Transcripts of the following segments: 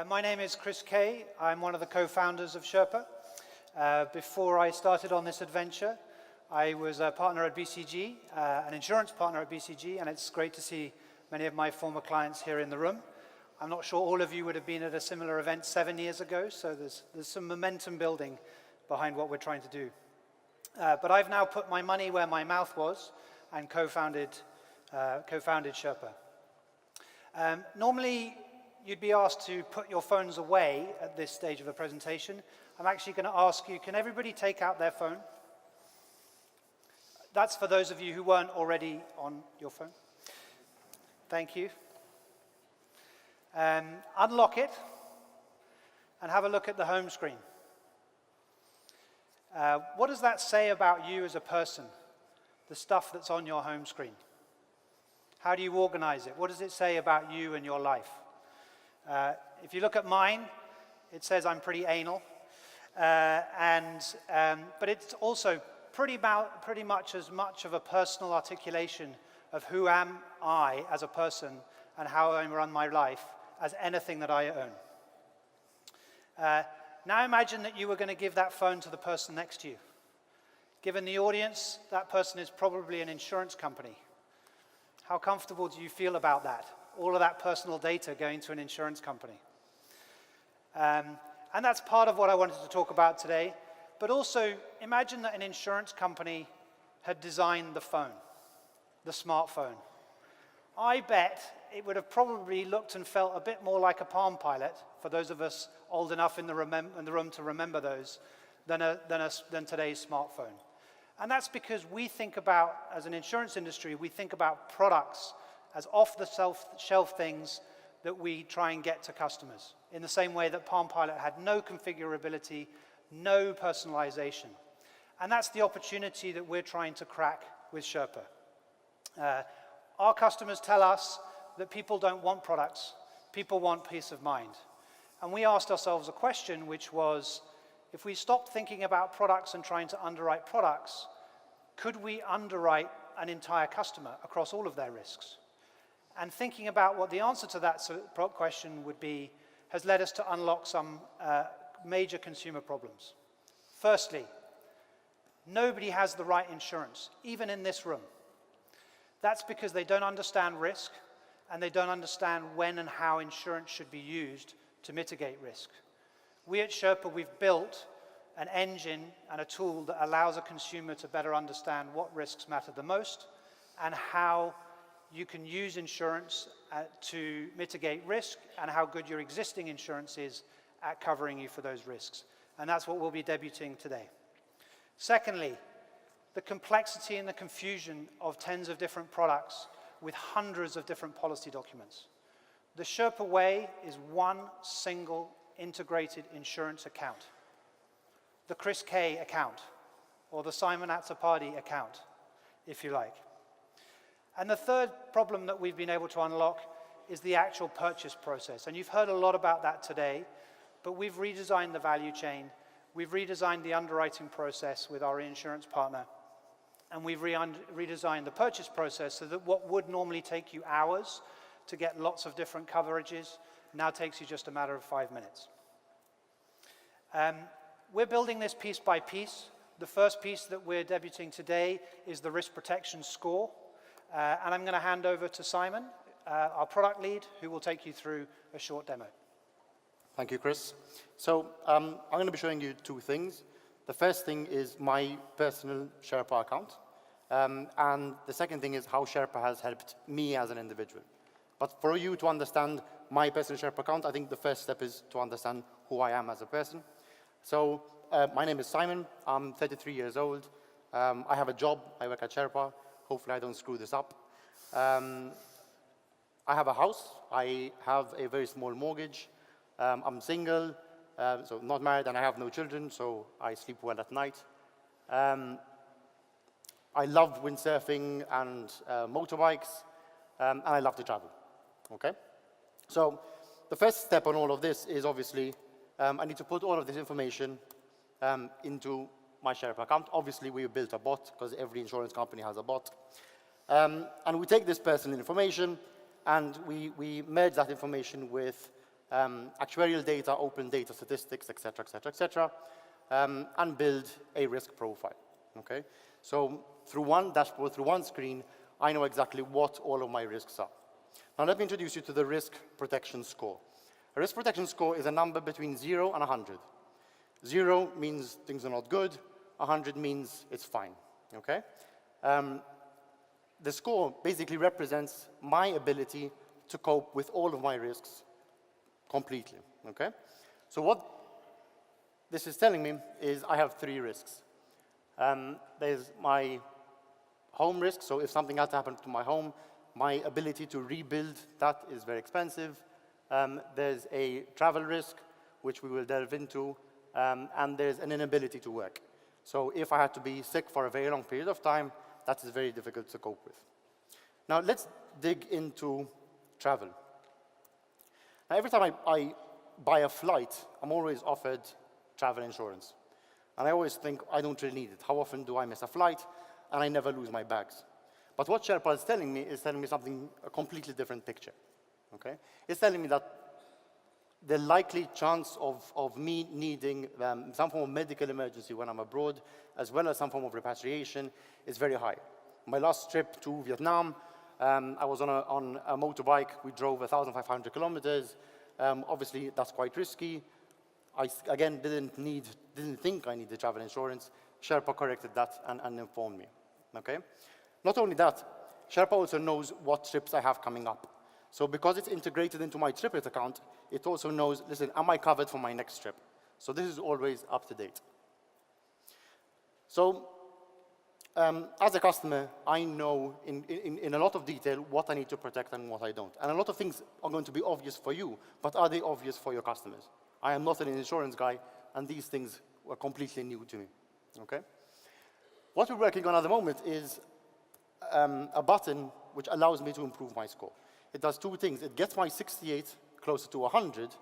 My name is Kaye. I'm one of the co-founders of Sherpa. Before I started on this adventure, I was a partner at BCG, an insurance partner at BCG, and it's great to see many of my former clients here in the room. I'm not sure all of you would have been at a similar event 7 years ago, so there's some momentum building behind what we're trying to do. But I've now put my money where my mouth was and co-founded Sherpa. Normally, you'd be asked to put your phones away at this stage of the presentation. I'm actually going to ask you, can everybody take out their phone? That's for those of you who weren't already on your phone. Thank you. Unlock it and have a look at the home screen. What does that say about you as a person, the stuff that's on your home screen? How do you organize it? What does it say about you and your life? If you look at mine, it says I'm pretty anal, but it's also pretty much as much of a personal articulation of who am I as a person and how I run my life as anything that I own. Now imagine that you were going to give that phone to the person next to you. Given the audience, that person is probably an insurance company. How comfortable do you feel about that? All of that personal data going to an insurance company. And that's part of what I wanted to talk about today. But also, imagine that an insurance company had designed the phone, the smartphone. I bet it would have probably looked and felt a bit more like a Palm Pilot, for those of us old enough in the room to remember those, than today's smartphone. And that's because we think about, as an insurance industry, we think about products as off-the-shelf things that we try and get to customers, in the same way that Palm Pilot had no configurability, no personalization. And that's the opportunity that we're trying to crack with Sherpa. Our customers tell us that people don't want products, people want peace of mind. And we asked ourselves a question, which was, if we stopped thinking about products and trying to underwrite products, could we underwrite an entire customer across all of their risks? And thinking about what the answer to that question would be has led us to unlock some major consumer problems. Firstly, nobody has the right insurance, even in this room. That's because they don't understand risk, and they don't understand when and how insurance should be used to mitigate risk. We at Sherpa, we've built an engine and a tool that allows a consumer to better understand what risks matter the most and how you can use insurance to mitigate risk and how good your existing insurance is at covering you for those risks. And that's what we'll be debuting today. Secondly, the complexity and the confusion of tens of different products with hundreds of different policy documents. The Sherpa way is one single integrated insurance account. The Kaye account, or the Simon Azzopardi account, if you like. And the third problem that we've been able to unlock is the actual purchase process. And you've heard a lot about that today, but we've redesigned the value chain, we've redesigned the underwriting process with our reinsurance partner, and we've redesigned the purchase process so that what would normally take you hours to get lots of different coverages now takes you just a matter of 5 minutes. We're building this piece by piece. The first piece that we're debuting today is the risk protection score. And I'm going to hand over to Simon, our product lead, who will take you through a short demo. Thank you, Chris. So I'm going to be showing you two things. The first thing is my personal Sherpa account. And the second thing is how Sherpa has helped me as an individual. But for you to understand my personal Sherpa account, I think the first step is to understand who I am as a person. So my name is Simon. I'm 33 years old. I have a job. I work at Sherpa. Hopefully I don't screw this up. I have a house. I have a very small mortgage. I'm single, so not married, and I have no children, so I sleep well at night. I love windsurfing and motorbikes, and I love to travel. Okay? So the first step on all of this is obviously I need to put all of this information into my Sherpa account. Obviously, we built a bot because every insurance company has a bot. And we take this personal information and we merge that information with actuarial data, open data, statistics, et cetera, et cetera, et cetera, and build a risk profile, okay? So through one dashboard, through one screen, I know exactly what all of my risks are. Now let me introduce you to the risk protection score. A risk protection score is a number between 0 and 100. 0 means things are not good, 100 means it's fine, okay? The score basically represents my ability to cope with all of my risks completely, okay? So what this is telling me is I have 3 risks. There's my home risk, so if something had to happen to my home, my ability to rebuild that is very expensive. There's a travel risk, which we will delve into, and there's an inability to work. So if I had to be sick for a very long period of time, that is very difficult to cope with. Now let's dig into travel. Now every time I buy a flight, I'm always offered travel insurance. And I always think, I don't really need it. How often do I miss a flight? And I never lose my bags. But what Sherpa is telling me something, a completely different picture, okay? It's telling me that the likely chance of me needing some form of medical emergency when I'm abroad, as well as some form of repatriation, is very high. My last trip to Vietnam, I was on a motorbike. We drove 1,500 kilometers. Obviously, that's quite risky. I, again, didn't think I needed travel insurance. Sherpa corrected that and informed me, okay? Not only that, Sherpa also knows what trips I have coming up. So because it's integrated into my TripIt account, it also knows, listen, am I covered for my next trip? So this is always up to date. So as a customer, I know in a lot of detail what I need to protect and what I don't. And a lot of things are going to be obvious for you, but are they obvious for your customers? I am not an insurance guy, and these things were completely new to me, okay? What we're working on at the moment is a button which allows me to improve my score. It does 2 things. It gets my 68 closer to 100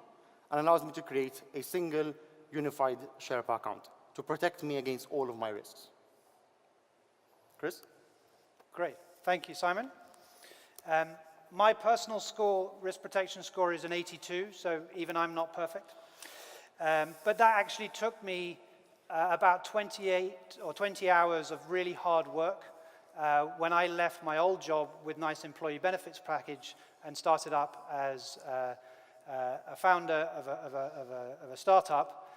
and allows me to create a single unified Sherpa account to protect me against all of my risks. Chris? Great. Thank you, Simon. My personal score, risk protection score, is an 82, so even I'm not perfect. But that actually took me about 28 or 20 hours of really hard work when I left my old job with nice employee benefits package and started up as a founder of a startup.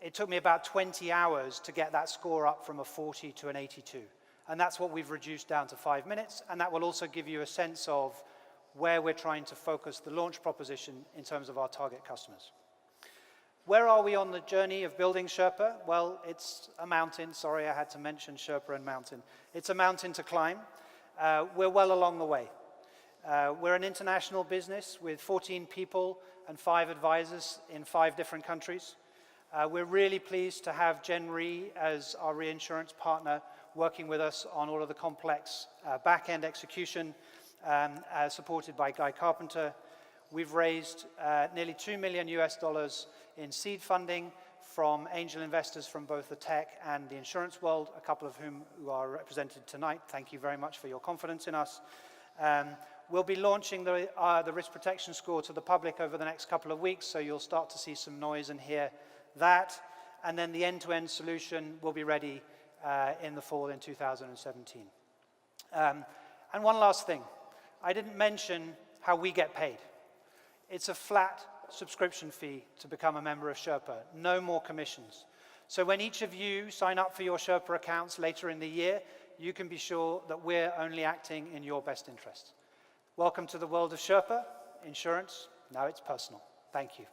It took me about 20 hours to get that score up from a 40 to an 82. And that's what we've reduced down to 5 minutes. And that will also give you a sense of where we're trying to focus the launch proposition in terms of our target customers. Where are we on the journey of building Sherpa? Well, it's a mountain. Sorry, I had to mention Sherpa and mountain. It's a mountain to climb. We're well along the way. We're an international business with 14 people and 5 advisors in 5 different countries. We're really pleased to have Gen Re as our reinsurance partner working with us on all of the complex back-end execution supported by Guy Carpenter. We've raised nearly $2 million in seed funding from angel investors from both the tech and the insurance world, a couple of whom who are represented tonight. Thank you very much for your confidence in us. We'll be launching the risk protection score to the public over the next couple of weeks, so you'll start to see some noise and hear that. And then the end-to-end solution will be ready in the fall in 2017. And one last thing. I didn't mention how we get paid. It's a flat subscription fee to become a member of Sherpa, no more commissions. So when each of you sign up for your Sherpa accounts later in the year, you can be sure that we're only acting in your best interest. Welcome to the world of Sherpa, insurance. Now it's personal. Thank you.